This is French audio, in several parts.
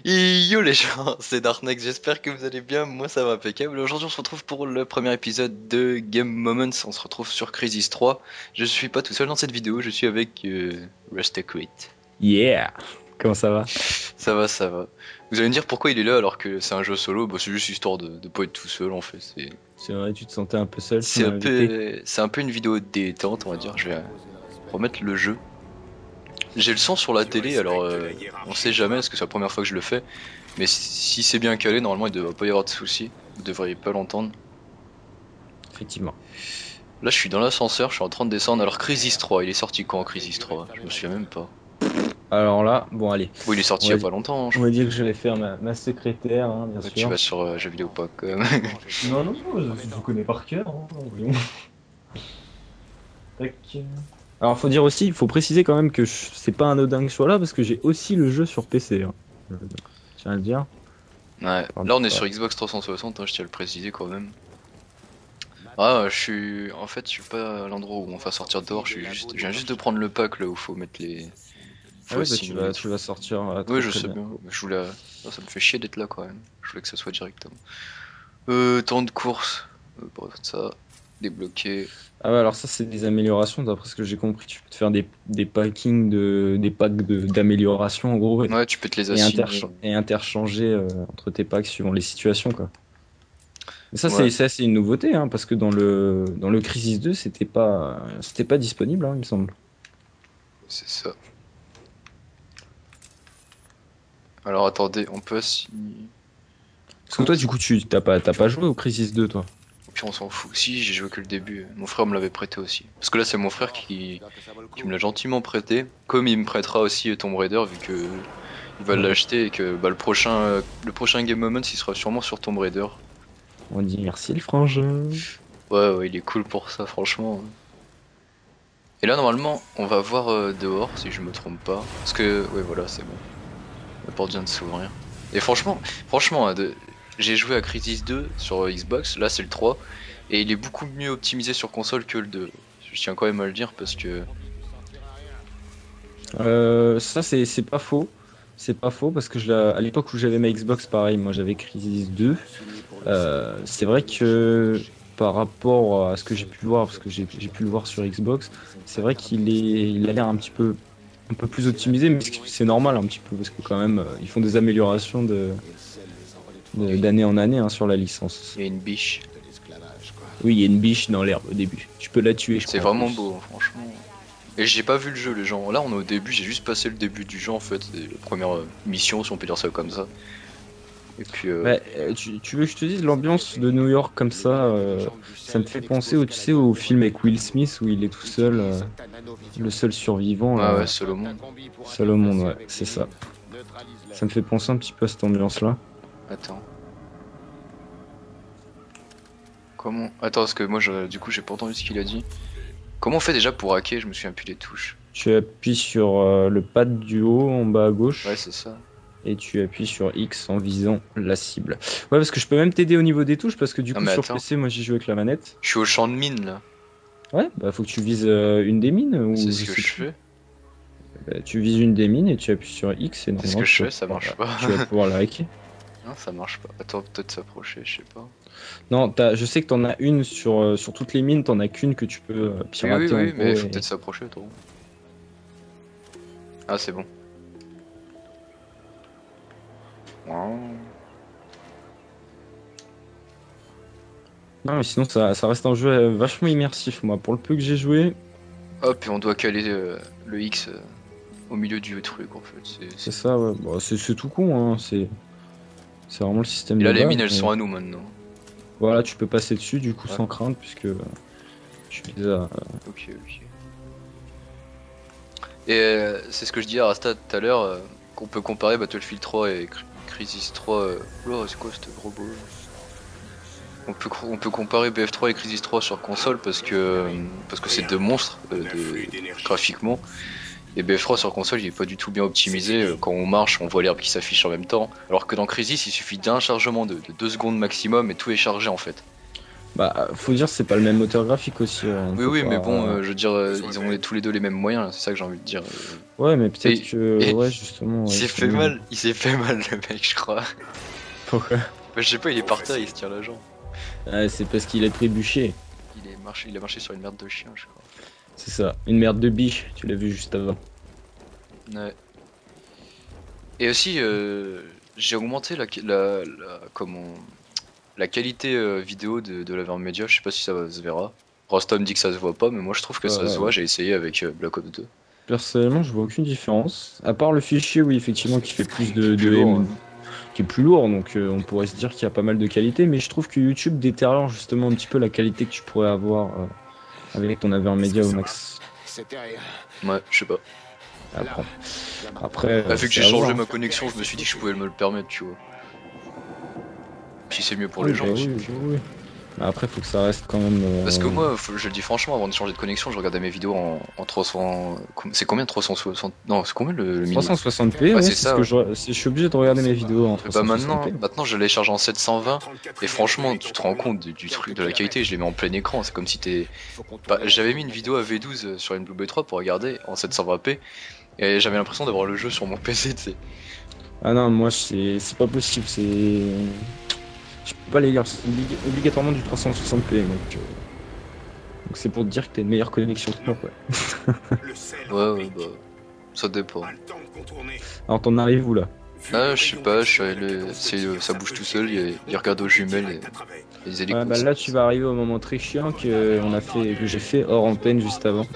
Et yo les gens, c'est Darknex, j'espère que vous allez bien, moi ça va impeccable. Aujourd'hui on se retrouve pour le premier épisode de Game Moments, on se retrouve sur Crisis 3. Je suis pas tout seul dans cette vidéo, je suis avec Rustaquate. Yeah! Comment ça va? Ça va, ça va. Vous allez me dire pourquoi il est là alors que c'est un jeu solo, bah, c'est juste histoire de pas être tout seul en fait. C'est vrai, tu te sentais un peu seul, tu C'est m'as un invité. peu, c'est un peu une vidéo détente on va dire, je vais remettre le jeu. J'ai le son sur la télé alors on sait jamais parce que c'est la première fois que je le fais. Mais si c'est bien calé, normalement il devrait pas y avoir de soucis. Vous devriez pas l'entendre. Effectivement. Là je suis dans l'ascenseur, je suis en train de descendre. Alors Crisis 3, il est sorti quand Crisis 3? Je me souviens même pas. Alors là, bon allez, Bon il est on sorti il y va, a pas longtemps, hein, je on va crois. dire que je vais faire ma secrétaire, hein, bien Ouais, tu sûr. vas sur jeuxvideo.com. Non, non, non, je connais par cœur, hein, voyons. Tac. Alors faut dire aussi, il faut préciser quand même que c'est pas anodin que je sois là parce que j'ai aussi le jeu sur PC, hein. Je tiens à le dire. Ouais, Pardon, là on est ouais. sur Xbox 360, hein, je tiens à le préciser quand même. Ah, en fait, je suis pas à l'endroit où on va sortir dehors, je viens juste de prendre le pack là où faut mettre les. Ah Faut ouais, bah signer et tu tout. vas sortir Oui, très je très sais bien. bien, mais je voulais. Ah, ça me fait chier d'être là quand même. Je voulais que ça soit directement. Temps de course. Bon, ça, débloqué. Ah ouais, alors ça c'est des améliorations, d'après ce que j'ai compris, tu peux te faire des packings des packs d'amélioration en gros Ouais, tu peux te les et, assigner. et interchanger entre tes packs suivant les situations quoi. Et Ouais, ça c'est une nouveauté hein, parce que dans le Crisis 2 c'était pas disponible hein, il me semble. c'est ça. Alors attendez, on peut assigner. Parce que Comment toi ça? du coup t'as pas joué au Crisis 2 toi. Au pire, on s'en fout. Si, j'ai joué que le début. Mon frère me l'avait prêté aussi. Parce que là, c'est mon frère qui me l'a gentiment prêté. Comme il me prêtera aussi Tomb Raider, vu que il va Ouais. l'acheter et que bah, le prochain Game Moment, il sera sûrement sur Tomb Raider. On dit merci le frangin. Ouais, ouais, il est cool pour ça, franchement. Et là, normalement, on va voir dehors, si je me trompe pas. Parce que, ouais, voilà, c'est bon. La porte vient de s'ouvrir. Et franchement, j'ai joué à Crisis 2 sur Xbox, là c'est le 3, et il est beaucoup mieux optimisé sur console que le 2. Je tiens quand même à le dire parce que. Ça c'est pas faux. C'est pas faux parce que à l'époque où j'avais ma Xbox pareil, moi j'avais Crisis 2. C'est vrai que par rapport à ce que j'ai pu voir, parce que j'ai pu le voir sur Xbox, c'est vrai il a l'air un peu plus optimisé, mais c'est normal un petit peu, parce que quand même, ils font des améliorations d'année en année hein, sur la licence. Il y a une biche. Oui, il y a une biche dans l'herbe au début. Tu peux la tuer, je C'est crois, en vraiment plus. beau, hein, franchement. Et j'ai pas vu le jeu, les gens. Là, on est au début, j'ai juste passé le début du jeu en fait. C'est la première mission, si on peut dire ça comme ça. Et puis, Ouais, tu veux que je te dise, l'ambiance de New York comme ça me fait penser tu sais, au film avec Will Smith où il est tout seul, le seul survivant, ouais, ouais, là, Solomon. seul au monde, ouais, c'est ça. Ça me fait penser un petit peu à cette ambiance-là. Attends. Comment. Attends, parce que moi, du coup, j'ai pas entendu ce qu'il a dit. Comment on fait déjà pour hacker? Je me souviens plus des touches. Tu appuies sur le pad du haut en bas à Ouais, gauche c'est ça. et tu appuies sur X en visant la cible. Ouais, parce que je peux même t'aider au niveau des touches parce que du Non, coup mais sur attends. PC, moi j'ai joué avec la manette. Je suis au champ de mine là. Ouais, bah faut que tu vises une des mines C'est ou ce je que sais je plus. fais. Bah, tu vises une des mines et tu appuies sur X et C'est ce que normalement je fais, ça marche pas. tu vas pouvoir la hacker. Non, ça marche pas. Attends, peut-être s'approcher, je sais pas. Non, je sais que t'en as une sur toutes les mines, t'en as qu'une que tu peux Oui, oui, pirater en oui, mais il gros faut peut-être et s'approcher, attends. Ah, c'est bon. Wow. non mais sinon ça reste un jeu vachement immersif moi pour le peu que j'ai joué. Hop, et on doit caler le X au milieu du truc en fait. C'est ça, ouais. Bon, c'est tout con, hein. C'est vraiment le système Et de là, les base. mines elles Mais sont à nous maintenant. voilà, tu peux passer dessus du coup Ouais, sans crainte puisque tu les as. ok, ok. Et c'est ce que je disais à Rasta tout à l'heure, qu'on peut comparer Battlefield 3 et Crisis 3. Oula, c'est quoi ce gros beau? On peut comparer BF3 et Crisis 3 sur console parce que c'est deux monstres graphiquement. Et BF3 sur console il est pas du tout bien optimisé. Quand on marche, on voit l'herbe qui s'affiche en même temps. Alors que dans Crisis, il suffit d'un chargement de 2 secondes maximum et tout est chargé en fait. Bah, faut dire, c'est pas le même moteur graphique aussi. Oui, oui, mais bon, je veux dire, ils ont tous les deux les mêmes moyens, c'est ça que j'ai envie de dire. Ouais, mais peut-être Et, que. et Ouais, justement. il Ouais, s'est fait mal, il s'est fait mal le mec, je crois. Pourquoi? Bah, je sais pas, il est par terre, il se tire la jambe. C'est parce qu'il a trébuché. Il a marché sur une merde de chien, je crois. C'est ça. Une merde de biche, tu l'as vu juste avant. Ouais. Et aussi, j'ai augmenté comment, la qualité vidéo de la Media, je sais pas si ça se verra. Rostom dit que ça se voit pas, mais moi je trouve que ça se voit, j'ai essayé avec Black Ops 2. Personnellement, je vois aucune différence. À part le fichier, oui, effectivement, qui fait plus Qui est de, plus de lourd, M, qui est plus lourd, donc on pourrait se dire qu'il y a pas mal de qualité, mais je trouve que YouTube détériore justement un petit peu la qualité que tu pourrais avoir avec ton Avermedia au max. Ouais, je sais pas. Après, Vu que j'ai changé ma connexion, je me suis dit que je pouvais me le permettre, tu vois. Puis c'est mieux pour les gens aussi. Oui. Après, faut que ça reste quand même. Parce que moi, je le dis franchement, avant de changer de connexion, je regardais mes vidéos en 300. C'est combien 360? Non, c'est combien le minimum? 360p, ouais, c'est ça. je suis obligé de regarder mes vidéos en 360p. Bah maintenant je les charge en 720 et franchement tu te rends compte du truc de la qualité, je les mets en plein écran, c'est comme si t'es... Bah, j'avais mis une vidéo à V12 sur une Blue B3 pour regarder en 720p et j'avais l'impression d'avoir le jeu sur mon PC, tu sais. Ah non, moi c'est pas possible, c'est... Je peux pas les lire, c'est obligatoirement du 360p, donc c'est pour te dire que t'as une meilleure connexion que moi, quoi. Ouais, bah... ça dépend. Alors t'en arrives où là? Ah, je sais pas, je suis allé... ça bouge tout seul, il regarde aux jumelles et les hélicos. Bah là tu vas arriver au moment très chiant que j'ai fait hors antenne juste avant.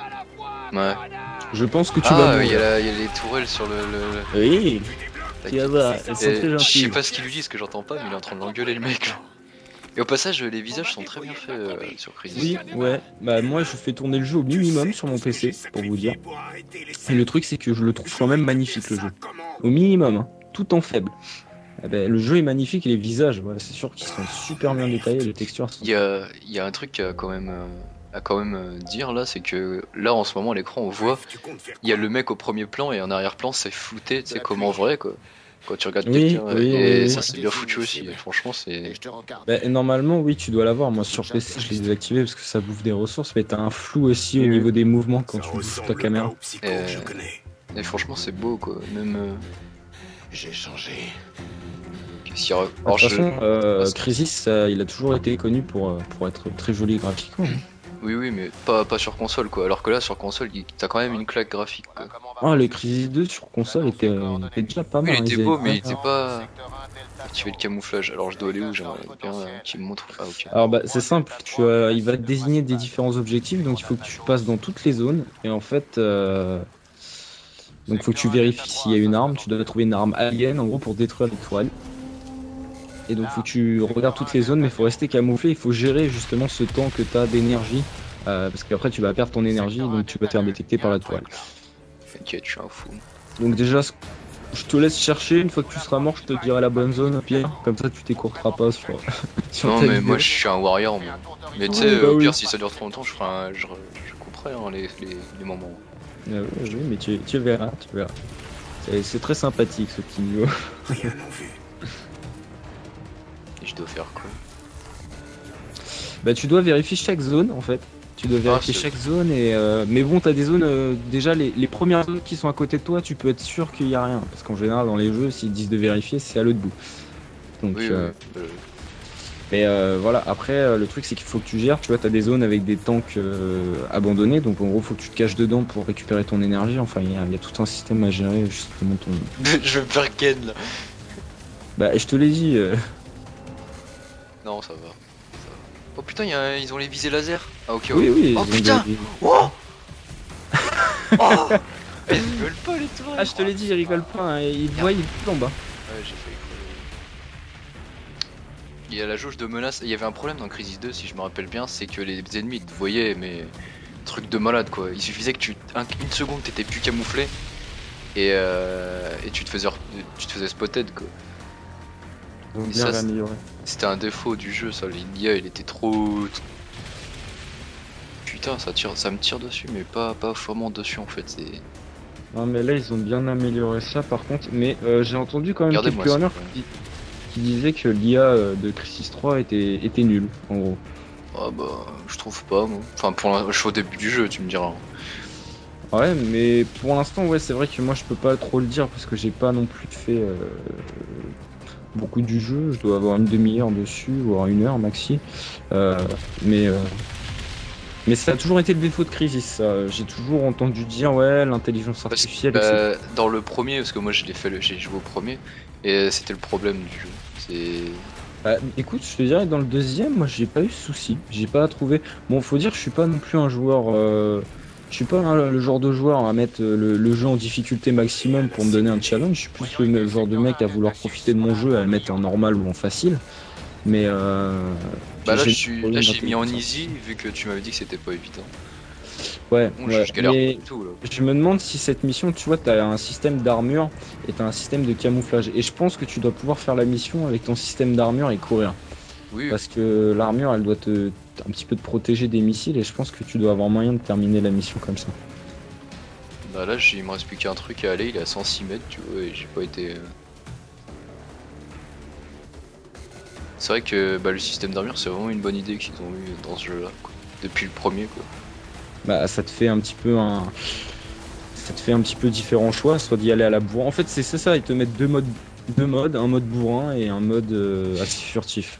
Ouais. Je pense que tu vas mourir. Ah, il y a les tourelles sur le... Oui. Elles sont très gentilles. Je sais pas ce qu'il lui dit, ce que j'entends pas, mais il est en train de l'engueuler le mec là. Et au passage, les visages sont très bien faits sur Crysis. Oui, ouais. Bah moi je fais tourner le jeu au minimum sur mon PC, pour vous dire. Et le truc c'est que je le trouve quand même magnifique le jeu. Au minimum, hein, tout en faible. Eh ben, le jeu est magnifique et les visages, ouais, c'est sûr qu'ils sont super bien détaillés, les textures sont... Il y a un truc à quand même dire là, c'est que là en ce moment à l'écran on voit, il y a le mec au premier plan et en arrière-plan c'est flouté, tu sais comme en vrai quoi. Quand tu regardes quelqu'un, et ça c'est bien foutu aussi, franchement c'est... Bah, normalement oui tu dois l'avoir, moi sur PC je l'ai désactivé parce que ça bouffe des ressources, mais t'as un flou aussi au niveau des mouvements quand tu bouges ta caméra. Et franchement c'est beau quoi, même... J'ai changé. De toute façon, Crysis, il a toujours été connu pour être très joli graphiquement. Oui, mais pas sur console quoi. Alors que là, sur console, t'as quand même une claque graphique quoi. Ah, le Crysis 2 sur console était déjà pas mal. Oui, il était beau, mais il était pas activé le camouflage. Alors je dois aller où? J'aimerais bien qu'il me montre. Ah, ok. Alors, bah, c'est simple, il va te désigner des différents objectifs, donc il faut que tu passes dans toutes les zones. Et en fait, donc il faut que tu vérifies s'il y a une arme. Tu dois trouver une arme alien en gros pour détruire les toiles. Et donc faut que tu regardes toutes les zones, mais il faut rester camouflé, il faut gérer justement ce temps que tu as d'énergie, parce qu'après tu vas perdre ton énergie, donc tu vas te faire détecter par la toile. T'inquiète, je suis un fou. Donc déjà, je te laisse chercher, une fois que tu seras mort, je te dirai la bonne zone, Pierre, comme ça tu t'écourteras pas sur... sur non ta mais vidéo. moi je suis un warrior, moi. Mais tu sais, au pire si ça dure trop longtemps, je couperai hein, les moments. Oui, mais tu verras, C'est très sympathique ce petit niveau. Je dois faire quoi? Bah tu dois vérifier chaque zone en fait. Tu dois vérifier chaque zone et mais bon t'as des zones déjà les premières zones qui sont à côté de toi tu peux être sûr qu'il y a rien parce qu'en général dans les jeux s'ils disent de vérifier c'est à l'autre bout. Donc mais voilà après le truc c'est qu'il faut que tu gères, tu vois t'as des zones avec des tanks abandonnés donc en gros faut que tu te caches dedans pour récupérer ton énergie, enfin il y a tout un système à gérer justement ton... Je vais me faire ken là. Bah je te l'ai dit Non, ça va. Oh putain, ils ont les visées laser. Ah ok. Oui. Oh putain. Oh. Oh. Ils rigolent pas les tours. Ah je te l'ai dit, ils rigolent pas, hein. Ils voient, ils tombent en bas. Ouais, j'ai failli. Il y a la jauge de menace. Il y avait un problème dans Crysis 2 si je me rappelle bien, c'est que les ennemis te voyaient mais truc de malade quoi. Il suffisait que une seconde t'étais plus camouflé et tu te faisais spotted quoi. C'était un défaut du jeu, ça. L'IA, il était trop... Putain, ça me tire dessus, mais pas vraiment dessus en fait. Non, mais là, ils ont bien amélioré ça par contre. Mais j'ai entendu quand même quelques runners qui disaient que l'IA de Crysis 3 était nulle, en gros. Ah bah, je trouve pas, moi. Enfin, je suis au début du jeu, tu me diras. Ouais, mais pour l'instant, ouais, c'est vrai que moi je peux pas trop le dire parce que j'ai pas non plus fait beaucoup du jeu. Je dois avoir une demi-heure dessus, voire une heure maxi. Euh, mais, euh, mais ça a toujours été le défaut de Crysis, ça. J'ai toujours entendu dire, ouais, l'intelligence Parce que, artificielle, etc. dans le premier, parce que moi j'ai joué au premier, et c'était le problème du jeu. C'est. Bah, écoute, je te dirais, dans le deuxième, moi j'ai pas eu de soucis. J'ai pas trouvé. Bon, faut dire, je suis pas non plus un joueur. Je suis pas le genre de joueur à mettre le jeu en difficulté maximum pour me donner un challenge. Je suis plus le genre de mec à vouloir profiter de mon jeu et à le mettre en normal ou en facile. Mais Bah là, j'ai pas de j'ai mis en problème easy, vu que tu m'avais dit que c'était pas évident. Ouais, Bon, ouais. je galère pas Mais du tout là. je me demande si cette mission, tu vois, t'as un système d'armure et t'as un système de camouflage. Et je pense que tu dois pouvoir faire la mission avec ton système d'armure et courir. Oui, Parce que l'armure, elle doit un petit peu te protéger des missiles et je pense que tu dois avoir moyen de terminer la mission comme ça. bah là, il me reste plus qu'un truc à aller, il est à 106 mètres, tu vois, et j'ai pas été. C'est vrai que bah, le système d'armure, c'est vraiment une bonne idée qu'ils ont eu dans ce jeu-là, quoi. Depuis le premier, quoi. Bah, ça te fait un petit peu ça te fait un petit peu différents choix, soit d'y aller à la bourrin. En fait, c'est ça, ils te mettent deux modes, un mode bourrin et un mode assez furtif.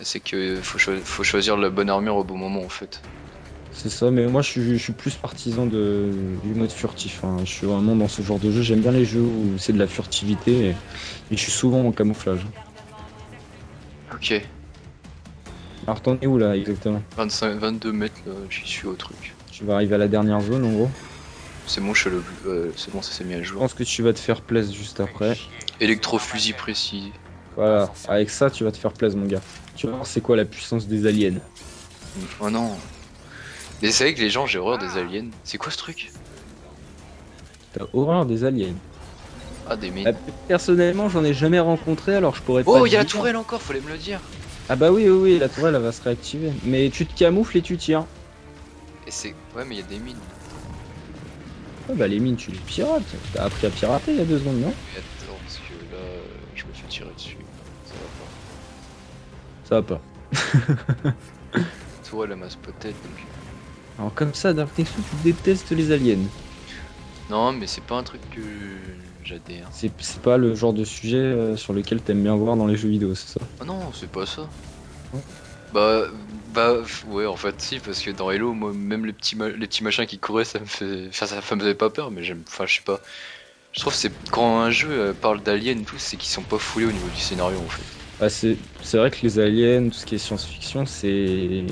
C'est que faut choisir la bonne armure au bon moment, en fait. C'est ça, mais moi je suis plus partisan du mode furtif, hein. Je suis vraiment dans ce genre de jeu. J'aime bien les jeux où c'est de la furtivité et je suis souvent en camouflage. Ok, Alors t'en es où là exactement? 22 mètres, là, j'y suis au truc. Tu vas arriver à la dernière zone en gros. C'est bon, c'est bon, ça s'est mis à Je jour. pense que tu vas te faire plaisir juste après. Électrofusil précis. Voilà, avec ça tu vas te faire plaisir mon gars. Tu vas voir c'est quoi la puissance des aliens. Oh non. Mais c'est vrai que les gens, j'ai horreur des aliens. C'est quoi ce truc? T'as horreur des aliens. Ah, des mines. Personnellement j'en ai jamais rencontré alors je pourrais pas Oh, te il y a la dire. tourelle encore, fallait me le dire. Ah bah oui, la tourelle elle va se réactiver. Mais tu te camoufles et tu tires. Et c'est. Ouais, mais il y a des mines. Ah bah les mines tu les pirates. T'as appris à pirater il y a 2 secondes, non? Mais attends, parce que là, je me fais tirer dessus. Ça Ça va va pas. pas. Tourelle, elle m'a spoté, donc. Alors comme ça, Dark Nexus, tu détestes les aliens. Non, mais c'est pas un truc que j'adhère. C'est pas le genre de sujet sur lequel t'aimes bien voir dans les jeux vidéo, c'est ça? Ah non, c'est pas ça. Ouais. Bah, ouais, en fait, si, parce que dans Hello, moi, même les petits machins qui couraient, ça me fait. Enfin, ça me faisait pas peur, mais j'aime. Enfin, je sais pas. Je trouve que c'est quand un jeu parle d'aliens et tout, c'est qu'ils sont pas foulés au niveau du scénario en fait. Ah, c'est vrai que les aliens, tout ce qui est science-fiction, c'est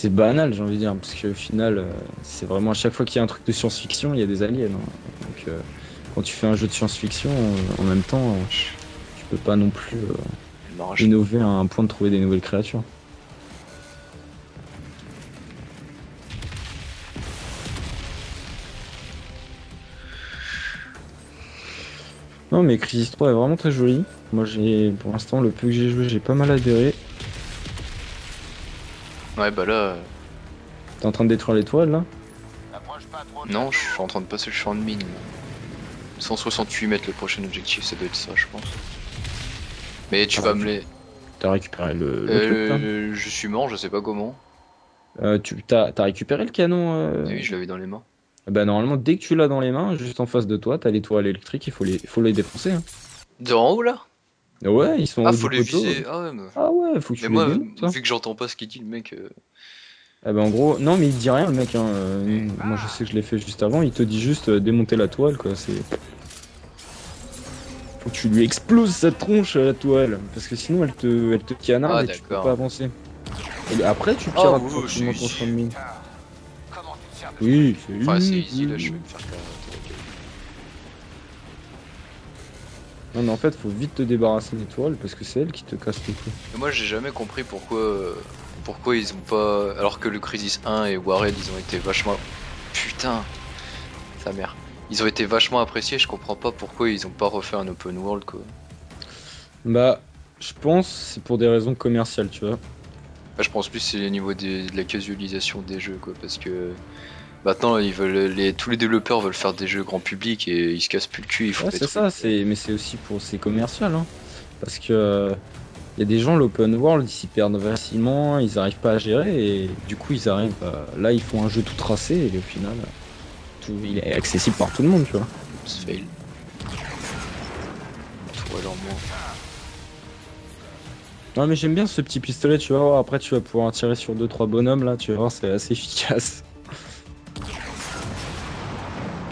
banal, j'ai envie de dire, parce qu'au final, c'est vraiment à chaque fois qu'il y a un truc de science-fiction, il y a des aliens, hein. Donc, quand tu fais un jeu de science-fiction, en même temps, tu peux pas non plus Elle m'arrache. innover à un point de trouver des nouvelles créatures. Non, mais Crisis 3 est vraiment très joli. Moi, pour l'instant, le peu que j'ai joué, j'ai pas mal adhéré. Ouais, bah là, T'es en train de détruire l'étoile là? non, je suis en train de passer le champ de mine. 168 mètres le prochain objectif, ça doit être ça, je pense. Mais tu Ah, vas me les. T'as récupéré le truc là? Je suis mort, je sais pas comment. T'as récupéré le canon Mais oui, je l'avais dans les mains. Bah normalement dès que tu l'as dans les mains, juste en face de toi, t'as l'étoile électrique, faut les défoncer, hein. D'en haut là? Ouais, ils sont en Ah, haut faut du les poteau. viser. Ah ouais, Ah ouais, faut que mais tu les moi, démontes, hein. vu que j'entends pas ce qu'il dit, le mec. Ah bah en gros, non mais il te dit rien le mec, hein. Moi je sais que je l'ai fait juste avant, il te dit juste démonter la toile quoi, c'est... Faut que tu lui exploses sa tronche la toile, parce que sinon elle te canarde Ah, et tu peux d'accord. pas avancer. Et après tu Ah, pirates oui, tranquillement c'est ton champ de easy. mine. Oui, c'est Enfin, c'est easy. easy là, je vais me faire carrément. Non mais en fait faut vite te débarrasser des toiles parce que c'est elle qui te casse le cou. Mais moi j'ai jamais compris pourquoi ils ont pas. Alors que le Crisis 1 et Warhead ils ont été vachement. Putain, sa mère. Ils ont été vachement appréciés, je comprends pas pourquoi ils ont pas refait un open world quoi. Bah je pense c'est pour des raisons commerciales tu vois. Bah, je pense plus c'est au niveau de la casualisation des jeux quoi, parce que maintenant ils veulent tous les développeurs veulent faire des jeux grand public et ils se cassent plus le cul, ils font Ouais des c'est trucs. ça, mais c'est aussi pour c'est commercial hein. Parce que Il y a des gens, l'open world, ils s'y perdent facilement, ils arrivent pas à gérer et du coup ils arrivent là ils font un jeu tout tracé et au final il est accessible par tout le monde, tu vois. C'est fail. Tourelle en moins. Non mais j'aime bien ce petit pistolet, tu vas voir, après tu vas pouvoir tirer sur 2-3 bonhommes là, tu vas voir, c'est assez efficace.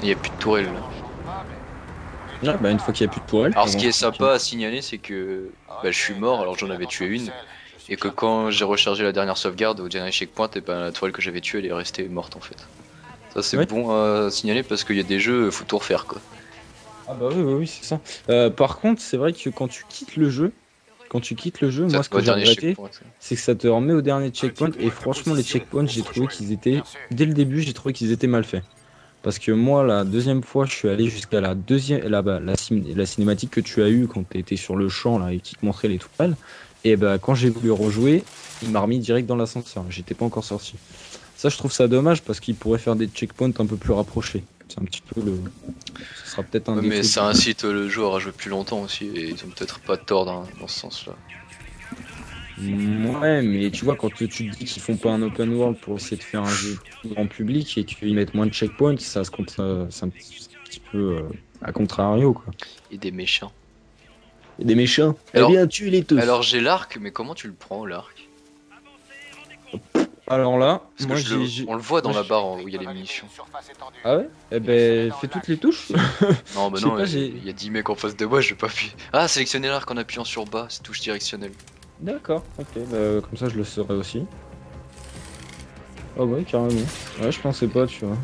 Il y a plus de tourelle là. Ouais, bah une fois qu'il y a plus de tourelle. Alors ce qui est sympa à signaler, c'est que je suis mort alors j'en avais tué une. Et que quand j'ai rechargé la dernière sauvegarde au dernier checkpoint, et ben la tourelle que j'avais tuée elle est restée morte en fait. Ça c'est Ouais. bon à signaler parce qu'il y a des jeux, faut tout refaire quoi. Ah bah oui, c'est ça. Par contre, c'est vrai que quand tu quittes le jeu, Ça moi te ce va au que j'ai dernier regretté, checkpoint. c'est que ça te remet au dernier checkpoint et franchement les checkpoints, j'ai trouvé qu'ils étaient, dès le début, j'ai trouvé qu'ils étaient mal faits. Parce que moi, la deuxième fois, je suis allé jusqu'à la deuxième, la cinématique que tu as eue quand tu étais sur le champ là et qui te montrait les tourelles. Et bah, quand j'ai voulu rejouer, il m'a remis direct dans l'ascenseur. J'étais pas encore sorti. Ça, je trouve ça dommage parce qu'il pourrait faire des checkpoints un peu plus rapprochés. C'est un petit peu le. Ce sera peut-être un Ouais, défaut. mais ça incite le joueur à jouer plus longtemps aussi et ils ont peut-être pas tort dans ce sens-là. Ouais, mais tu vois, quand tu te dis qu'ils font pas un open world pour essayer de faire un jeu plus grand public et qu'ils mettent moins de checkpoints, ça se compte, c'est un petit peu à contrario, quoi. Et des méchants. Et des méchants. Eh Alors, bien, tuez-les tous. alors j'ai l'arc, mais comment tu le prends l'arc? Alors là, Parce que on le voit dans moi, la barre où il y a les munitions. Ah ouais? Eh ben, fais toutes les touches. Non, bah Je sais non, pas, il y a 10 mecs en face de moi, je vais pas appuyer. Ah, sélectionner l'arc en appuyant sur bas, c'est touche directionnelle. D'accord, ok, bah, comme ça je le saurai aussi. Ah ouais, carrément. Ouais, je pensais pas, tu vois.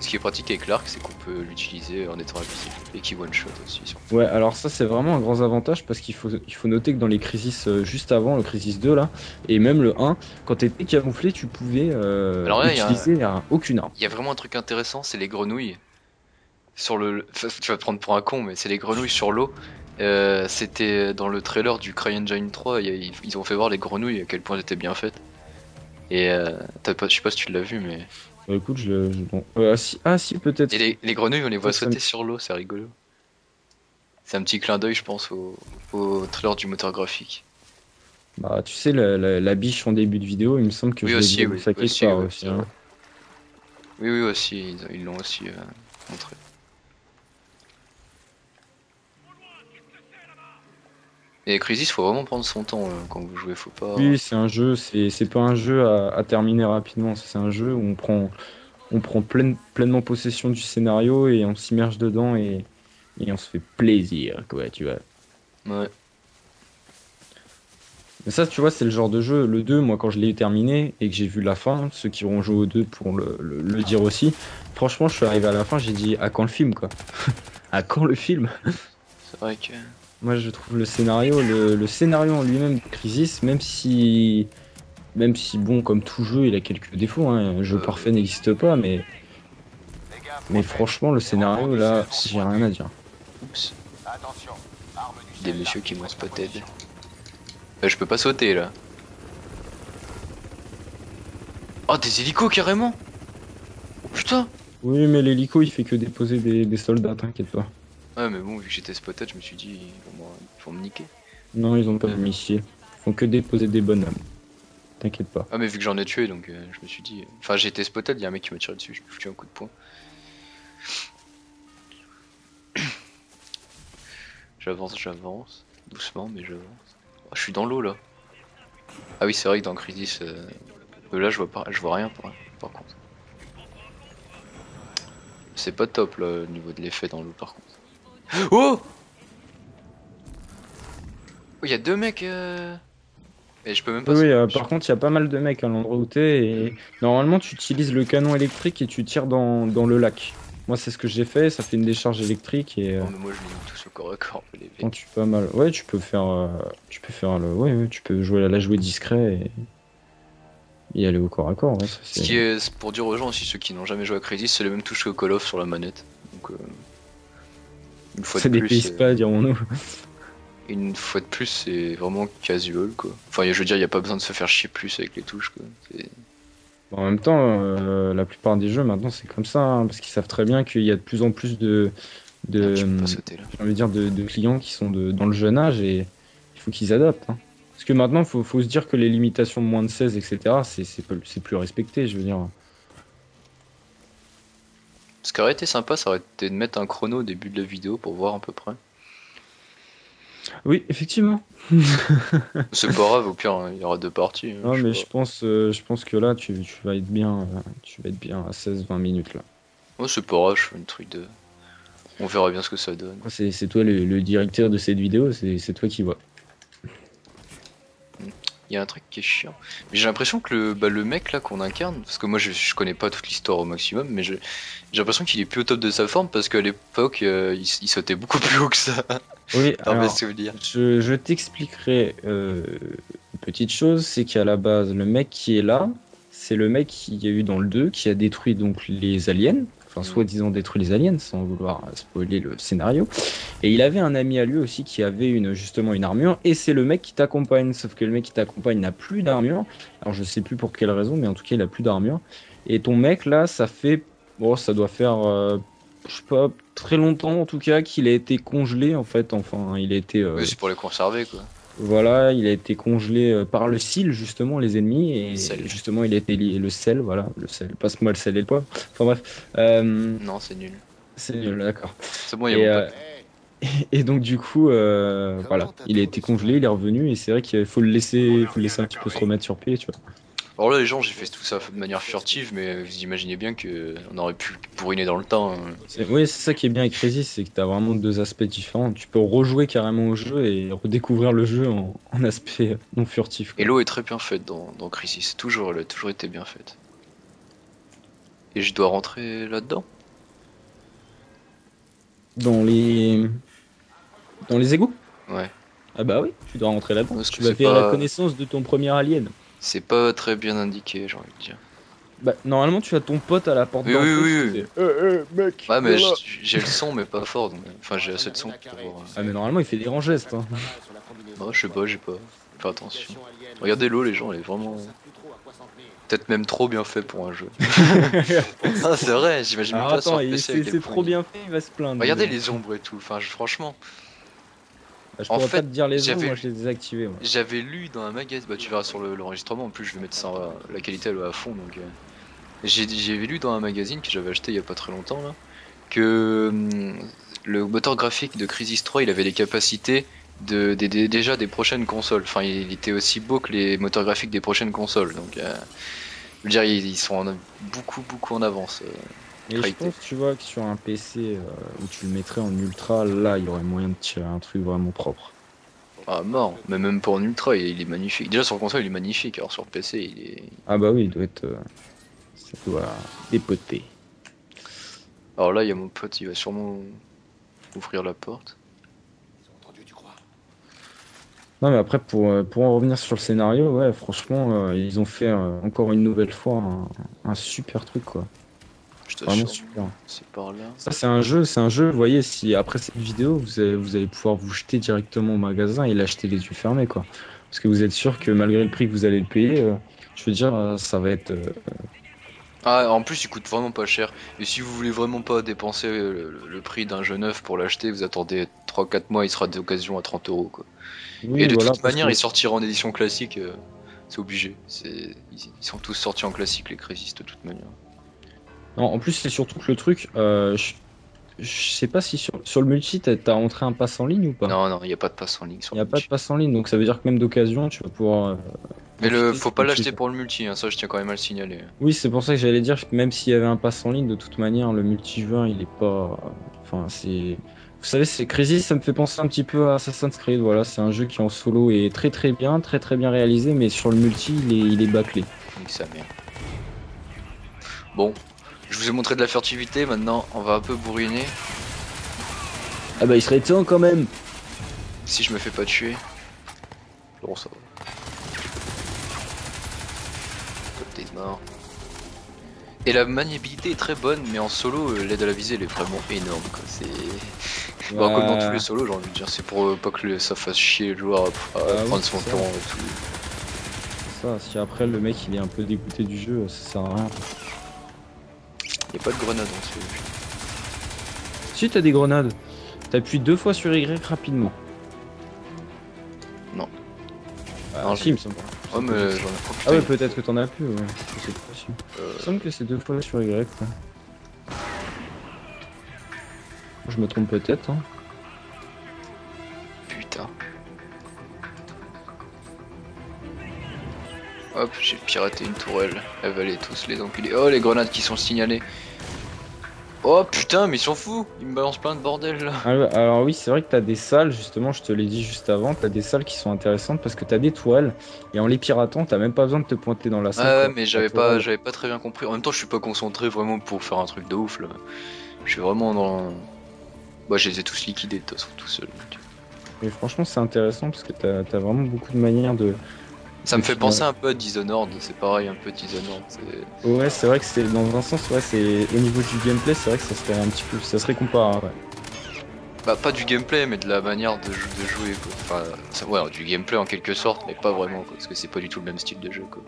Ce qui est pratique avec l'arc, c'est qu'on peut l'utiliser en étant invisible et qui one shot aussi. Ouais, alors ça c'est vraiment un grand avantage parce qu'il faut noter que dans les Crisis juste avant, le Crisis 2 là, et même le 1, quand t'étais camouflé, tu pouvais Alors là, utiliser aucune arme. il y a vraiment un truc intéressant, c'est les grenouilles. Sur le, enfin, tu vas te prendre pour un con, mais c'est les grenouilles sur l'eau. C'était dans le trailer du CryEngine 3, ils ont fait voir les grenouilles à quel point elles étaient bien faites. Et je sais pas si tu l'as vu, mais. Bah écoute, bon. Ah si, peut-être. Et les grenouilles, on les voit Ça sauter sur l'eau, c'est rigolo. C'est un petit clin d'œil, je pense, au trailer du moteur graphique. Bah tu sais, la biche en début de vidéo, il me semble que Oui, je l'ai aussi, vu oui. ça quelque Aussi, part oui, aussi. c'est Hein. vrai. Oui, oui, aussi, ils l'ont aussi montré. Et Crisis, faut vraiment prendre son temps quand vous jouez, faut pas. Oui, c'est un jeu, c'est pas un jeu à terminer rapidement, c'est un jeu où on prend pleinement possession du scénario et on s'immerge dedans et on se fait plaisir, quoi, tu vois. Ouais. Mais ça, tu vois, c'est le genre de jeu, le 2, moi, quand je l'ai terminé et que j'ai vu la fin, ceux qui auront joué au 2 pour le dire aussi, franchement, je suis arrivé à la fin, j'ai dit, à quand le film, quoi? À quand le film? C'est vrai que. Moi, je trouve le scénario en lui-même de Crisis, même si, bon, comme tout jeu, il a quelques défauts, hein, un jeu parfait n'existe pas, mais franchement, le scénario, là, j'ai rien à dire. Oups. Des messieurs qui m'ont spotted. Je peux pas sauter là. Oh, des hélicos carrément! Oh putain! Oui, mais l'hélico, il fait que déposer des soldats, t'inquiète pas. Ouais, mais bon, vu que j'étais spotted, je me suis dit, ils vont me niquer. Non, ils ont pas de missiles. Ils font que déposer des bonhommes. T'inquiète pas. Ah, mais vu que j'en ai tué, donc je me suis dit. Enfin, j'ai été spotted, il y a un mec qui m'a tiré dessus, je lui ai foutu un coup de poing. J'avance, doucement, mais j'avance. Oh, je suis dans l'eau là. Ah oui, c'est vrai que dans Crisis, là je vois rien par contre. C'est pas top là au niveau de l'effet dans l'eau par contre. Oh! Oh, il y a deux mecs. Et je peux même pas. Oui, par contre, il y a pas mal de mecs à l'endroit où t'es et normalement, tu utilises le canon électrique et tu tires dans le lac. Moi, c'est ce que j'ai fait, ça fait une décharge électrique et Non, mais moi je les mis tous au corps à corps, les on mecs. tue pas mal. Ouais, ouais, tu peux jouer discret et aller au corps à corps. Ouais, ça, Ce qui est pour dire aux gens aussi, ceux qui n'ont jamais joué à Crisis, c'est les mêmes touches que Call of sur la manette. Donc, une fois c'est de des plus. pays pas, dirons-nous. Une fois de plus, c'est vraiment casual quoi. Enfin, je veux dire, il n'y a pas besoin de se faire chier plus avec les touches quoi. En même temps, la plupart des jeux maintenant c'est comme ça, hein, parce qu'ils savent très bien qu'il y a de plus en plus Ah, tu peux pas sauter là. j'ai envie de dire de clients qui sont dans le jeune âge et il faut qu'ils adaptent. Hein. Parce que maintenant, faut se dire que les limitations de moins de 16, etc., c'est plus respecté, je veux dire. Ce qui aurait été sympa, ça aurait été de mettre un chrono au début de la vidéo pour voir à peu près. Oui, effectivement. C'est pas grave, au pire, hein, il y aura deux parties. Hein, Non, je mais sais je pense que là, tu vas être bien, tu vas être bien à 16-20 minutes là. pas. Moi, c'est pas grave, je fais un truc de. On verra bien ce que ça donne. C'est toi le directeur de cette vidéo, c'est toi qui vois. Il y a un truc qui est chiant. Mais j'ai l'impression que le mec là qu'on incarne, parce que moi je connais pas toute l'histoire au maximum, mais j'ai l'impression qu'il est plus au top de sa forme parce qu'à l'époque il sautait beaucoup plus haut que ça. Oui, Dans mes alors, souvenirs. je t'expliquerai une petite chose, c'est qu'à la base, le mec qui est là, c'est le mec qui y a eu dans le 2, qui a détruit donc les aliens, enfin soi-disant détruit les aliens, sans vouloir spoiler le scénario. Et il avait un ami à lui aussi qui avait justement une armure, et c'est le mec qui t'accompagne, sauf que le mec qui t'accompagne n'a plus d'armure. Alors je sais plus pour quelle raison, mais en tout cas il a plus d'armure. Et ton mec là, ça fait, bon, ça doit faire, je sais pas, très longtemps en tout cas qu'il a été congelé en fait. Enfin, il a été, Oui, c'est pour les conserver quoi. voilà, il a été congelé par le cil justement les ennemis et Sel. justement il a été lié le sel, voilà, le sel. Passe-moi le sel et le poivre. Enfin bref, Non, c'est nul. c'est nul, d'accord. C'est bon, il y a Et, mon euh, pote. et donc du coup, voilà, il a été congelé, il est revenu et c'est vrai qu'il faut le laisser un petit peu se remettre sur pied, tu vois. Alors là, les gens, j'ai fait tout ça de manière furtive, mais vous imaginez bien que on aurait pu bourriner dans le temps. Hein. Oui, c'est ça qui est bien avec Crazy, c'est que tu as vraiment deux aspects différents. Tu peux rejouer carrément au jeu et redécouvrir le jeu en aspect non furtif, Et quoi. l'eau est très bien faite dans Crisis. Toujours, elle a toujours été bien faite. Et je dois rentrer là-dedans. Dans les dans les égouts? Ouais. Ah bah oui, tu dois rentrer là-dedans. Parce Tu que vas c'est faire la pas, connaissance de ton premier alien. c'est pas très bien indiqué, j'ai envie de dire. Bah normalement tu as ton pote à la porte Oui, oui, d'entrée oui, qui oui. fait mec, Ouais, mais viens là. j'ai le son, mais pas fort. Donc, enfin, j'ai assez de son pour voir. Ah mais normalement il fait des grands gestes, hein. Non, je sais pas, j'ai pas fait attention. Regardez l'eau, les gens, elle est vraiment. Peut-être même trop bien fait pour un jeu. Ah, c'est vrai, j'imagine même Alors pas sur attends, PC à quel c'est point trop bien fait, il va se plaindre. Regardez les ombres et tout, enfin, franchement. Bah, je En pourrais pas fait, te dire les ombres, j'avais moi je les ai désactivés, moi. j'avais lu dans un magazine, bah tu verras sur l'enregistrement, en plus je vais mettre ça, la qualité elle est à fond, donc j'avais lu dans un magazine que j'avais acheté il y a pas très longtemps là, que le moteur graphique de Crisis 3 il avait les capacités déjà des prochaines consoles, enfin il était aussi beau que les moteurs graphiques des prochaines consoles, donc je veux dire ils sont beaucoup en avance. Et je Qualité. pense, tu vois, que sur un PC où tu le mettrais en ultra, là il y aurait moyen de tirer un truc vraiment propre. Ah mort, mais même pour en ultra il est magnifique. Déjà sur console il est magnifique, alors sur PC il est. Ah bah oui, il doit être. Ça doit dépoter. Alors là il y a mon pote, il va sûrement ouvrir la porte. Non mais après pour en revenir sur le scénario, ouais franchement ils ont fait encore une nouvelle fois un super truc quoi. Je Vraiment t'assure, super. c'est par là. Ça c'est un jeu, vous voyez, si après cette vidéo vous allez pouvoir vous jeter directement au magasin et l'acheter les yeux fermés quoi. Parce que vous êtes sûr que malgré le prix que vous allez le payer, je veux dire ça va être Ah, en plus, il coûte vraiment pas cher. Et si vous voulez vraiment pas dépenser le prix d'un jeu neuf pour l'acheter, vous attendez 3-4 mois, il sera d'occasion à 30 euros quoi. Et oui de voilà toute parce manière, que il sortira en édition classique, c'est obligé. Ils sont tous sortis en classique, les Crisis de toute manière. non, en plus c'est surtout que le truc je sais pas si sur le multi t'as rentré un pass en ligne ou pas? Non, non, il n'y a pas de passe en ligne sur Il n'y a le pas de multi. pass en ligne, donc ça veut dire que même d'occasion, tu vas pouvoir Mais profiter faut du pas multi, l'acheter quoi. pour le multi, hein, ça je tiens quand même à le signaler. Oui, c'est pour ça que j'allais dire que même s'il y avait un pass en ligne, de toute manière, le multijoueur, il est pas. Enfin, c'est. Vous savez, c'est Crazy, ça me fait penser un petit peu à Assassin's Creed. Voilà, c'est un jeu qui en solo est très bien réalisé, mais sur le multi, il est bâclé. Nique sa mère. Bon, je vous ai montré de la furtivité, maintenant on va un peu bourriner. Ah bah, il serait temps quand même. Si je me fais pas tuer. Bon, ça va. T'es mort. Et la maniabilité est très bonne, mais en solo, l'aide à la visée elle est vraiment énorme quoi. C'est. Bah, comme dans tous les solos, j'ai envie de dire, c'est pour pas que ça fasse chier le joueur à prendre oui, son c'est temps ça. et tout. Ça, si après le mec il est un peu dégoûté du jeu, ça sert à rien. Y'a pas de grenade en ce jeu. Si t'as des grenades, t'appuies 2 fois sur Y rapidement. Non. Non, si, il me semble. Oh, mais j'en ai. Oh, Ah putain, ouais, peut-être que t'en as plus, ouais. Je sais pas si. Il me euh, semble que c'est 2 fois sur Y, quoi. Je me trompe peut-être, hein. putain. Hop, j'ai piraté une tourelle. Avalé tous les enculés. Oh, les grenades qui sont signalées. Oh putain, mais ils s'en foutent. Ils me balancent plein de bordel là. Ah ouais, alors oui, c'est vrai que t'as des salles, justement, je te l'ai dit juste avant, t'as des salles qui sont intéressantes parce que t'as des tourelles, et en les piratant, t'as même pas besoin de te pointer dans la salle, Ah ouais, quoi. mais La tourelle. j'avais pas très bien compris. En même temps, je suis pas concentré vraiment pour faire un truc de ouf là. Je suis vraiment dans. Bah, je les ai tous liquidés de toute façon tout seul. Et franchement, c'est intéressant parce que t'as vraiment beaucoup de manières de. Ça me fait penser un peu à Dishonored, c'est pareil, un peu Dishonored. Ouais, c'est vrai que c'est dans un sens, ouais, c'est au niveau du gameplay, c'est vrai que ça serait un petit peu, ça serait comparable. Ouais. Bah, pas du gameplay, mais de la manière de jouer quoi. Enfin, ouais, du gameplay en quelque sorte, mais pas vraiment quoi, parce que c'est pas du tout le même style de jeu quoi.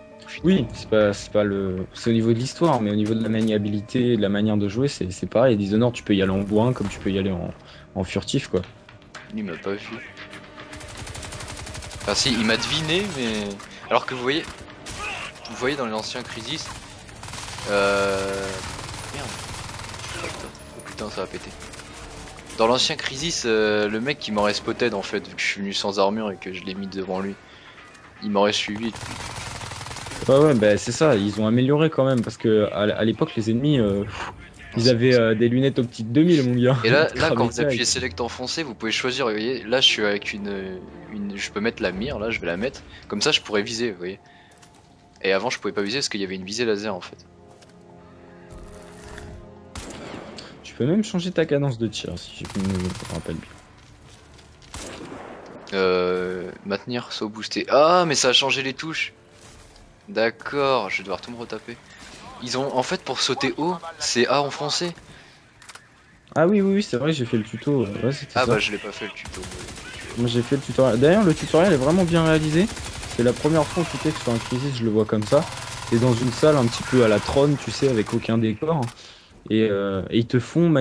Oui, c'est pas le, c'est au niveau de l'histoire, mais au niveau de la maniabilité, de la manière de jouer, c'est pareil. Dishonored, tu peux y aller en bourrin comme tu peux y aller en furtif, quoi. Lui il m'a pas vu. Enfin si, il m'a deviné, mais alors que vous voyez dans l'ancien Crisis, merde. Oh putain, ça va péter. Dans l'ancien Crisis, le mec qui m'aurait spotted en fait, vu que je suis venu sans armure et que je l'ai mis devant lui, il m'aurait suivi. Ouais, bah c'est ça, ils ont amélioré quand même, parce que à l'époque, les ennemis, ils avaient des lunettes optiques 2000, mon gars. Et là, Ils te quand vous cravaient appuyez direct. Select enfoncé, vous pouvez choisir. Vous voyez, là, je suis avec je peux mettre la mire. Là, je vais la mettre. Comme ça, je pourrais viser. Vous voyez. Et avant, je pouvais pas viser parce qu'il y avait une visée laser en fait. Tu peux même changer ta cadence de tir, si je me rappelle bien. Maintenir, saut booster. Ah, mais ça a changé les touches. D'accord, je vais devoir tout me retaper. Ils ont, en fait, pour sauter haut, c'est A enfoncé. Ah oui, c'est vrai, j'ai fait le tuto, ouais, c'était Ah ça. bah, je l'ai pas fait le tuto. Moi j'ai fait le tutoriel. D'ailleurs, le tutoriel est vraiment bien réalisé. C'est la première fois en tout cas que sur un Crisis je le vois comme ça. T'es dans une salle un petit peu à la Tron, tu sais, avec aucun décor. Et ils te font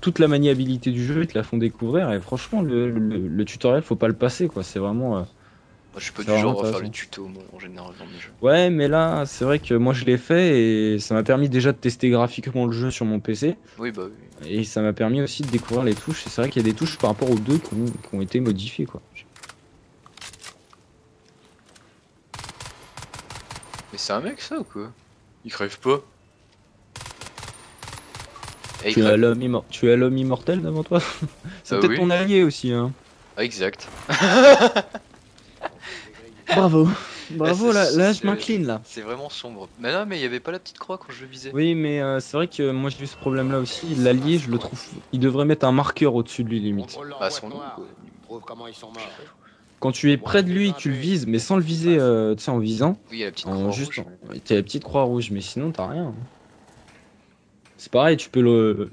toute la maniabilité du jeu, ils te la font découvrir. Et franchement, le tutoriel, faut pas le passer, quoi. C'est vraiment, Moi, je suis pas c'est du vraiment genre à faire les intéressant. tutos, moi, en général, dans mes jeux. Ouais, mais là, c'est vrai que moi je l'ai fait et ça m'a permis déjà de tester graphiquement le jeu sur mon PC. Oui, bah oui. Et ça m'a permis aussi de découvrir les touches. Et c'est vrai qu'il y a des touches par rapport aux deux qui ont été modifiées, quoi. Mais c'est un mec, ça ou quoi? Il crève pas. Eh, il Tu es crève. tu es l'homme immortel devant toi. C'est peut-être Oui. ton allié aussi, hein. Ah, exact. Bravo. Ouais, Bravo, là je c'est- m'incline là. C'est vraiment sombre. Mais non, mais il y avait pas la petite croix quand je le visais. Oui, mais c'est vrai que moi j'ai eu ce problème là aussi. L'allié, je le trouve. Il devrait mettre un marqueur au-dessus de lui, limite. Bah, son nom, quoi. Prouve comment ils sont morts. Quand tu es près de lui, tu le vises, mais sans le viser, tu sais, en visant. Oui, il y a la petite En croix juste. rouge. T'as la petite croix rouge, mais sinon t'as rien. C'est pareil, tu peux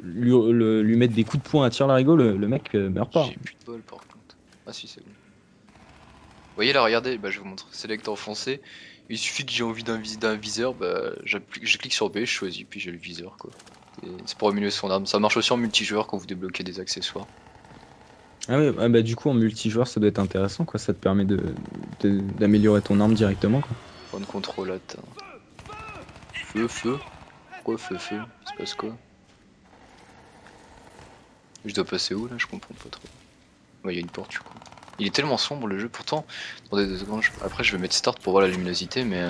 lui mettre des coups de poing à tir larigot, le mec meurt pas. J'ai plus de bol par contre. Ah si, c'est bon. Vous voyez là, regardez, bah, je vais vous montrer. Select enfoncé. Il suffit que j'ai envie d'un viseur, bah, je clique sur B, je choisis, puis j'ai le viseur quoi. C'est pour améliorer son arme. Ça marche aussi en multijoueur quand vous débloquez des accessoires. Ah ouais, bah du coup en multijoueur ça doit être intéressant quoi, ça te permet d'améliorer ton arme directement quoi. Point de contrôle atteint. Feu. Pourquoi feu? Il se passe quoi? Je dois passer où là? Je comprends pas trop. Ouais, il y a une porte du coup. Il est tellement sombre le jeu, pourtant. Attendez 2 secondes, après je vais mettre start pour voir la luminosité, mais.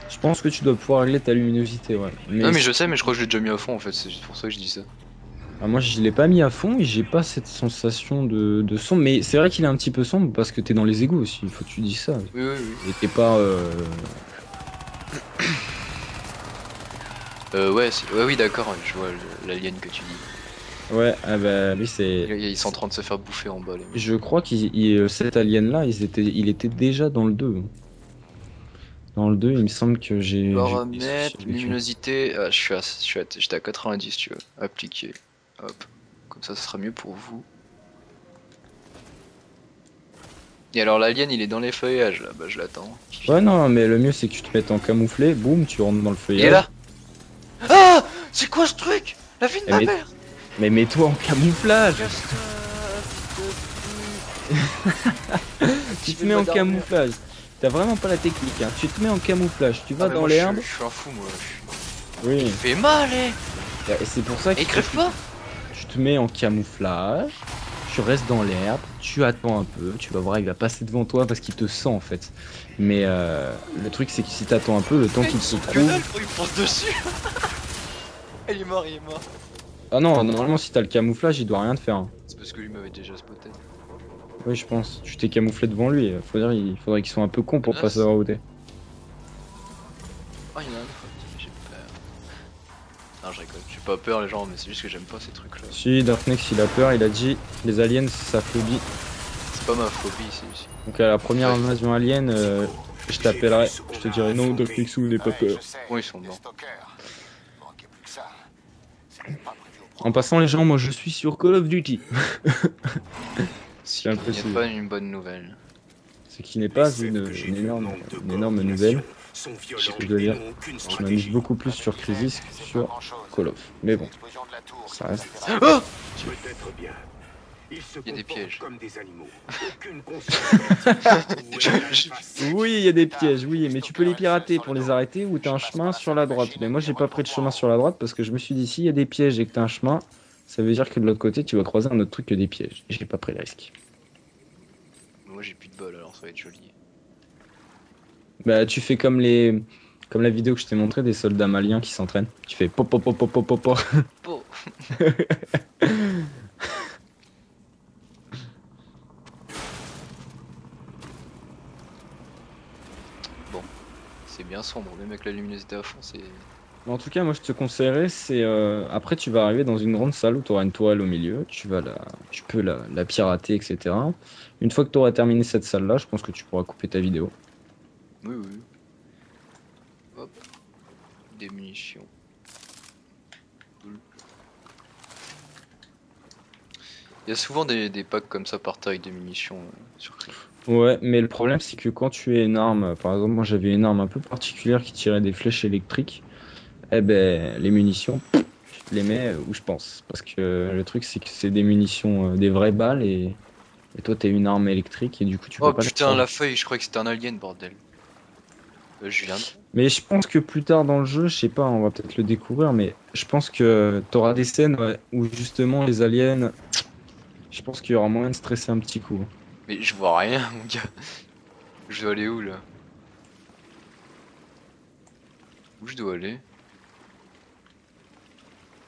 Je pense que tu dois pouvoir régler ta luminosité, ouais. Non, mais je sais, mais je crois que je l'ai déjà mis à fond en fait, c'est pour ça que je dis ça. Ah, moi je l'ai pas mis à fond et j'ai pas cette sensation de sombre, mais c'est vrai qu'il est un petit peu sombre parce que t'es dans les égouts aussi, il faut que tu dises ça. Oui. Et t'es pas. Ouais, oui, d'accord, je vois l'alien que tu dis. Ouais, ah bah lui c'est. Ils sont en train de se faire bouffer en bas, les mecs. Je crois cet alien là, il était déjà dans le 2. Dans le 2, il me semble que j'ai. Paramètres, luminosité, ah, j'étais à 90, tu vois. Appliquer. Hop. Comme ça sera mieux pour vous. Et alors l'alien il est dans les feuillages là, bah je l'attends. Ouais, non, mais le mieux c'est que tu te mettes en camouflé, boum, tu rentres dans le feuillage. Il est là. Ah, c'est quoi ce truc? La vie de ma mère. Mais mets-toi en camouflage. Tu te mets en camouflage. T'as vraiment pas la technique, hein. Tu te mets en camouflage, tu vas Ah, mais dans moi, l'herbe. je suis un fou, moi. Oui. Il fait mal, Et c'est pour ça que Et il crève pas. tu te mets en camouflage, tu restes dans l'herbe, tu attends un peu, tu vas voir, il va passer devant toi parce qu'il te sent en fait. Mais le truc c'est que si t'attends un peu, le temps qu'il se Que trouve... dalle, il fonce dessus. Il est mort, il est mort. Ah non, normalement si t'as le camouflage, il doit rien te faire, hein. C'est parce que lui m'avait déjà spoté. Oui, je pense. Tu t'es camouflé devant lui. Faut dire, il faudrait qu'il soit un peu con pour pas Menace. savoir où t'es. Oh, il y en a un autre. J'ai peur. Non, je rigole. J'ai pas peur, les gens, mais c'est juste que j'aime pas ces trucs-là. Si, Darknex il a peur, il a dit les aliens c'est sa phobie. C'est pas ma phobie, c'est. Donc à la première invasion alien, je t'appellerai, je te dirai non, Darknexou n'aie pas peur. Bon, ils sont morts. En passant les gens, moi je suis sur Call of Duty. Si, un il peu n'y a sûr. pas une bonne nouvelle. Ce qui n'est pas une énorme nouvelle. Ce que je dois dire, je m'amuse beaucoup plus sur Crisis que sur Call of. Mais bon, ça reste. Oh, Peut-être bien. Ils se Il y a des comportent pièges. comme des animaux. Aucune conscience. Oui, il y a des pièges, oui, mais tu peux les pirater pour les arrêter ou t'as un chemin sur la droite. Mais moi j'ai pas pris de chemin sur la droite parce que je me suis dit s'il y a des pièges et que t'as un chemin, ça veut dire que de l'autre côté tu vas croiser un autre truc que des pièges. Et j'ai pas pris le risque. Moi j'ai plus de bol alors ça va être joli. Bah tu fais comme la vidéo que je t'ai montré des soldats maliens qui s'entraînent. Tu fais pop pop pop pop pop pop pop. Oh. Bon, c'est bien sombre, même avec la luminosité à fond, c'est. En tout cas, moi je te conseillerais, c'est après tu vas arriver dans une grande salle où tu auras une tourelle au milieu, tu peux la pirater, etc. Une fois que tu auras terminé cette salle-là, je pense que tu pourras couper ta vidéo. Oui, oui. Hop. Des munitions. Cool. Il y a souvent des packs comme ça par taille de munitions sur Cri. Ouais, mais le problème c'est que quand tu as une arme, par exemple moi j'avais une arme un peu particulière qui tirait des flèches électriques, eh ben les munitions, tu te les mets où je pense. Parce que le truc c'est que c'est des munitions, des vraies balles et toi t'as une arme électrique et du coup tu peux Oh pas les putain, recharger. la feuille, je croyais que c'était un alien, bordel. Je viens de. Mais je pense que plus tard dans le jeu, je sais pas, on va peut-être le découvrir, mais je pense que t'auras des scènes ouais, où justement les aliens, je pense qu'il y aura moyen de stresser un petit coup. Mais je vois rien, mon gars. Je dois aller où là? Où je dois aller?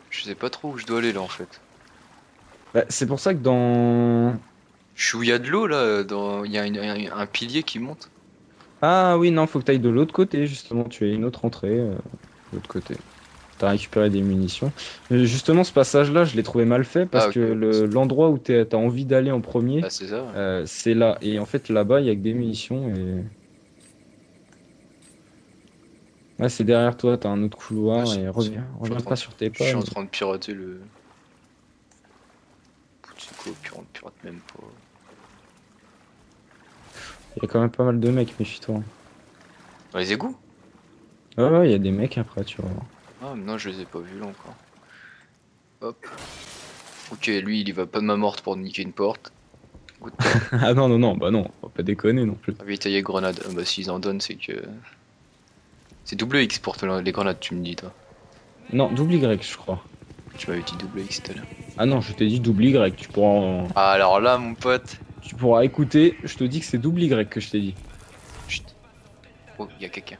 Je sais pas trop où je dois aller là en fait. Bah, c'est pour ça que dans... Je suis où il y a de l'eau là, il y a un pilier qui monte. Ah oui, non, faut que t'ailles de l'autre côté, justement, tu as une autre entrée, de l'autre côté. T'as récupéré des munitions. Justement, ce passage-là, je l'ai trouvé mal fait parce Ah, ok. que l'endroit où t'as envie d'aller en premier, Ah, c'est ça. c'est là. Et en fait, là-bas, il y a que des munitions et... Ouais, c'est derrière toi, t'as un autre couloir Ouais, et reviens pas sur tes Je suis pas. en train de pirater le. C'est quoi, pirate même pas. Il y a quand même pas mal de mecs, méfie-toi. Dans les égouts? Ouais, ouais, il y a des mecs après, tu vois. Ah, mais non, je les ai pas vus là encore. Hop. Ok, lui, il y va pas de ma morte pour niquer une porte. Good. Ah non, non, non, bah non, faut pas déconner non plus. Ravitailler grenade. Ah, bah, s'ils en donnent, c'est que. C'est double X pour les grenades, tu me dis, toi. Non, double Y, je crois. Tu m'avais dit double X tout à l'heure. Ah non, je t'ai dit double Y, Ah, alors là, mon pote. tu pourras écouter, je te dis que c'est double Y que je t'ai dit. Chut. Oh, il y a quelqu'un.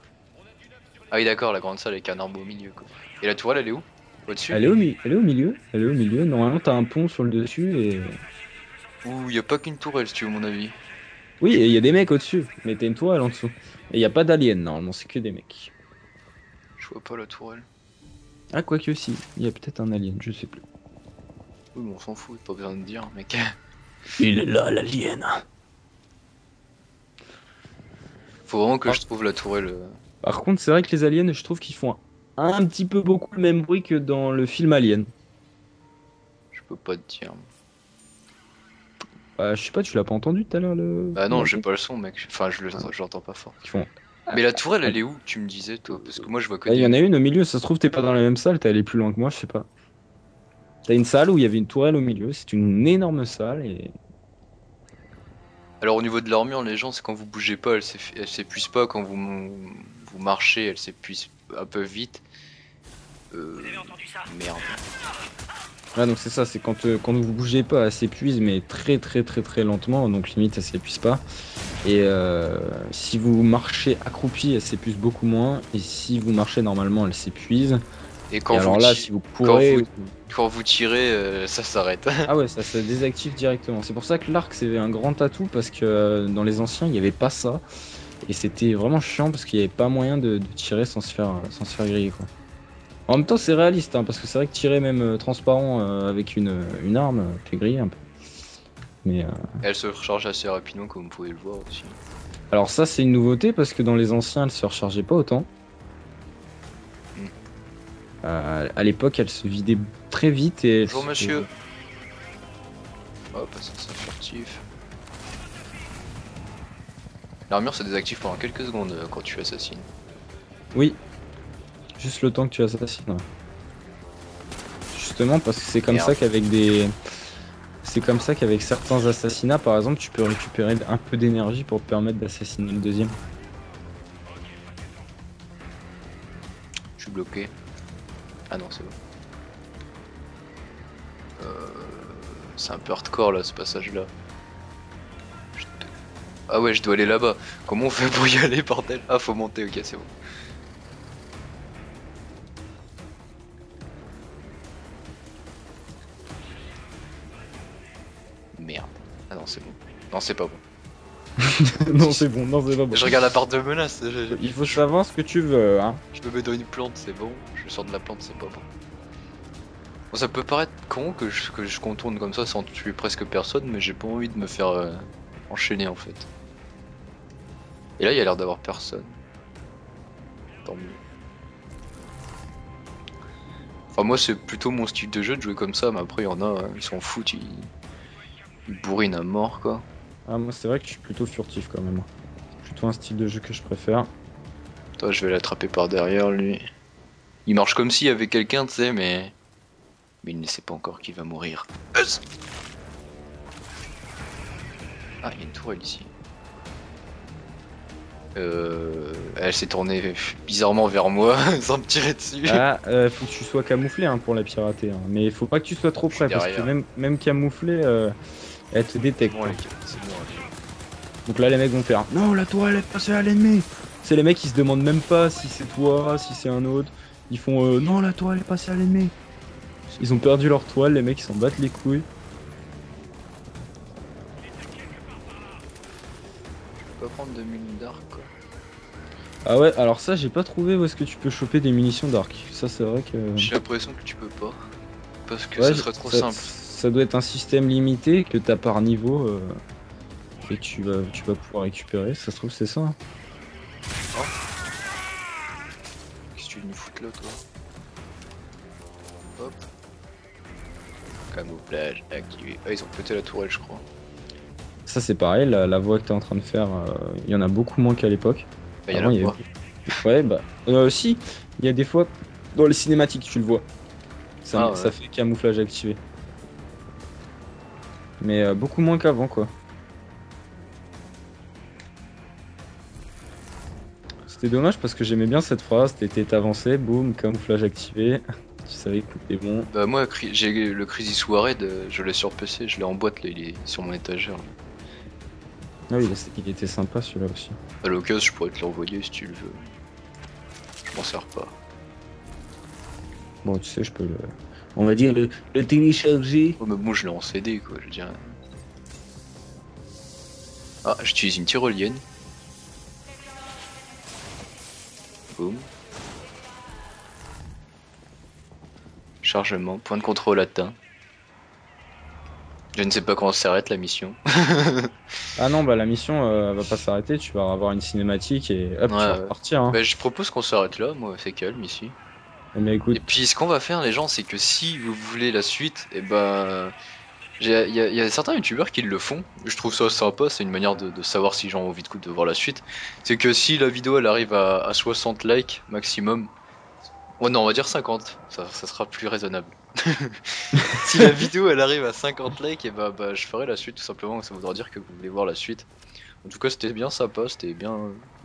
Ah oui, d'accord, la grande salle avec un arbre au milieu, quoi. Et la tourelle, elle est où? Au-dessus? Elle est elle est au milieu, elle est au milieu. Normalement, t'as un pont sur le dessus et... Ouh, y a pas qu'une tourelle, si tu veux mon avis. Oui, et il y a des mecs au-dessus, mais t'as une tourelle en dessous. Et il y a pas d'aliens, normalement, c'est que des mecs. Je vois pas la tourelle. Ah, quoique si, il y a peut-être un alien, je sais plus. Oui, mais on s'en fout, pas besoin de dire, mec. Il est là, l'alien. Faut vraiment que je trouve la tourelle. Par contre, c'est vrai que les aliens, je trouve qu'ils font un petit peu beaucoup le même bruit que dans le film Alien. Je peux pas te dire. Bah, je sais pas, tu l'as pas entendu tout à l'heure le. Bah non, j'ai pas le son, mec. Enfin, je l'entends pas fort. Ils font. Mais la tourelle, elle est où, tu me disais, toi? Parce que moi, je vois que Il y en des. a une au milieu, ça se trouve, t'es pas dans la même salle, t'es allé plus loin que moi, je sais pas. T'as une salle où il y avait une tourelle au milieu, c'est une énorme salle et. Alors au niveau de l'armure, les gens, c'est quand vous bougez pas, elle s'épuise pas. Quand vous marchez, elle s'épuise un peu vite. Merde. Ouais, donc c'est ça, c'est quand vous bougez pas, elle s'épuise, mais très lentement, donc limite elle s'épuise pas. Et si vous marchez accroupi, elle s'épuise beaucoup moins. Et si vous marchez normalement, elle s'épuise. Et Et quand vous, alors là, ti- si vous quand courez. vous, quand vous tirez, ça s'arrête. Ah ouais, ça se désactive directement. C'est pour ça que l'arc c'est un grand atout parce que dans les anciens il n'y avait pas ça. Et c'était vraiment chiant parce qu'il n'y avait pas moyen de tirer sans se faire griller quoi. En même temps c'est réaliste hein, parce que c'est vrai que tirer même transparent avec une arme, t'es grillé un peu. Mais Elle se recharge assez rapidement, comme vous pouvez le voir aussi. alors ça c'est une nouveauté parce que dans les anciens elle se rechargeait pas autant. Hmm. À l'époque elle se vidait très vite et Bonjour monsieur. Hop, ça c'est furtif. L'armure se désactive pendant quelques secondes quand tu assassines. Oui, juste le temps que tu assassines. Ouais. Justement parce que c'est comme Merde. ça qu'avec des. C'est comme ça qu'avec certains assassinats, par exemple, tu peux récupérer un peu d'énergie pour te permettre d'assassiner le deuxième. Je suis bloqué. Ah non, c'est bon. C'est un peu hardcore là ce passage là. Ah ouais, je dois aller là-bas. Comment on fait pour y aller, bordel? Ah, faut monter, ok, c'est bon. Merde. Ah non, c'est bon. Non, c'est pas bon. Non, c'est bon, non, c'est pas bon. Je regarde la barre de menace. Il faut savoir ce que tu veux, hein. Je me mets dans une plante, c'est bon. Je sors de la plante, c'est pas bon. Bon, ça peut paraître con que je contourne comme ça sans tuer presque personne, mais j'ai pas envie de me faire enchaîner en fait. Et là, il y a l'air d'avoir personne. Tant mieux. Enfin, moi, c'est plutôt mon style de jeu de jouer comme ça, mais après, il y en a, ils s'en foutent, ils bourrinent à mort quoi. Ah, moi, c'est vrai que je suis plutôt furtif quand même. Plutôt un style de jeu que je préfère. Toi, je vais l'attraper par derrière lui. Il marche comme s'il y avait quelqu'un, tu sais, mais il ne sait pas encore qu'il va mourir. Ah, il y a une tourelle ici. Elle s'est tournée bizarrement vers moi sans me tirer dessus. Ah, faut que tu sois camouflé hein, pour la pirater. Hein. Mais faut pas que tu sois trop Je suis près parce que derrière. même camouflé, elle te détecte. Bon, Hein. c'est bon, allez. Donc là, les mecs vont faire non, la tourelle est passée à l'ennemi. C'est les mecs qui se demandent même pas si c'est toi, si c'est un autre. Ils font non, la tourelle est passée à l'ennemi. Ils ont perdu leur toile, les mecs ils s'en battent les couilles. Je peux pas prendre de mine d'arc quoi. Ah ouais, alors ça, j'ai pas trouvé où est-ce que tu peux choper des munitions d'arc. Ça, c'est vrai que. J'ai l'impression que tu peux pas. Parce que Ouais, ça serait trop simple. ça doit être un système limité que t'as par niveau et que tu vas pouvoir récupérer. Ça se trouve, c'est ça. Hein. Qu'est-ce que tu veux me foutre là, toi? Hop. Camouflage activé. Ah, ils ont pété la tourelle, je crois. Ça, c'est pareil. La voie que t'es en train de faire, il y en a beaucoup moins qu'à l'époque. Bah, y'en Avant, a il y pas. Ouais, bah. Si, il y a des fois, dans les cinématiques, tu le vois. Ça, Ah ouais. ça fait camouflage activé. Mais beaucoup moins qu'avant, quoi. C'était dommage parce que j'aimais bien cette phrase. T'étais avancé, boum, camouflage activé. Tu savais que t'étais bon. Bah, moi, j'ai le Crisis Warhead, je l'ai sur PC, je l'ai en boîte là, il est sur mon étagère. Là. Ah oui, il était sympa celui-là aussi. À l'occasion, je pourrais te l'envoyer si tu le veux. Je m'en sers pas. Bon, tu sais, je peux on va dire le télécharger. Oh, mais bon, je l'ai en CD quoi, je veux dire. Ah, j'utilise une tyrolienne. Boum. Chargement, point de contrôle atteint. Je ne sais pas quand s'arrête la mission. Ah non, bah la mission va pas s'arrêter. Tu vas avoir une cinématique et hop, tu vas Ouais. repartir. Hein. Bah, je propose qu'on s'arrête là, moi, c'est calme ici. Mais écoute, Et puis, ce qu'on va faire, les gens, c'est que si vous voulez la suite, et ben. Il y a certains youtubeurs qui le font, je trouve ça sympa, c'est une manière de savoir si j'ai envie de voir la suite. C'est que si la vidéo elle arrive à 60 likes maximum, Oh non, on va dire 50, ça sera plus raisonnable. Si la vidéo elle arrive à 50 likes, et bah je ferai la suite tout simplement, ça voudra dire que vous voulez voir la suite. En tout cas, c'était bien sympa, c'était bien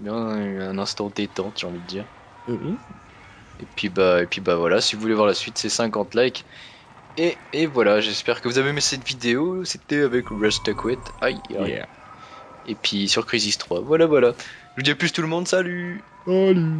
un instant détente, j'ai envie de dire. Oui. Et puis bah voilà, si vous voulez voir la suite, c'est 50 likes. Et voilà, j'espère que vous avez aimé cette vidéo. C'était avec Rustaquit. Aïe, aïe. Yeah. Et puis sur Crisis 3. Voilà, voilà. Je vous dis à plus tout le monde, salut! Salut.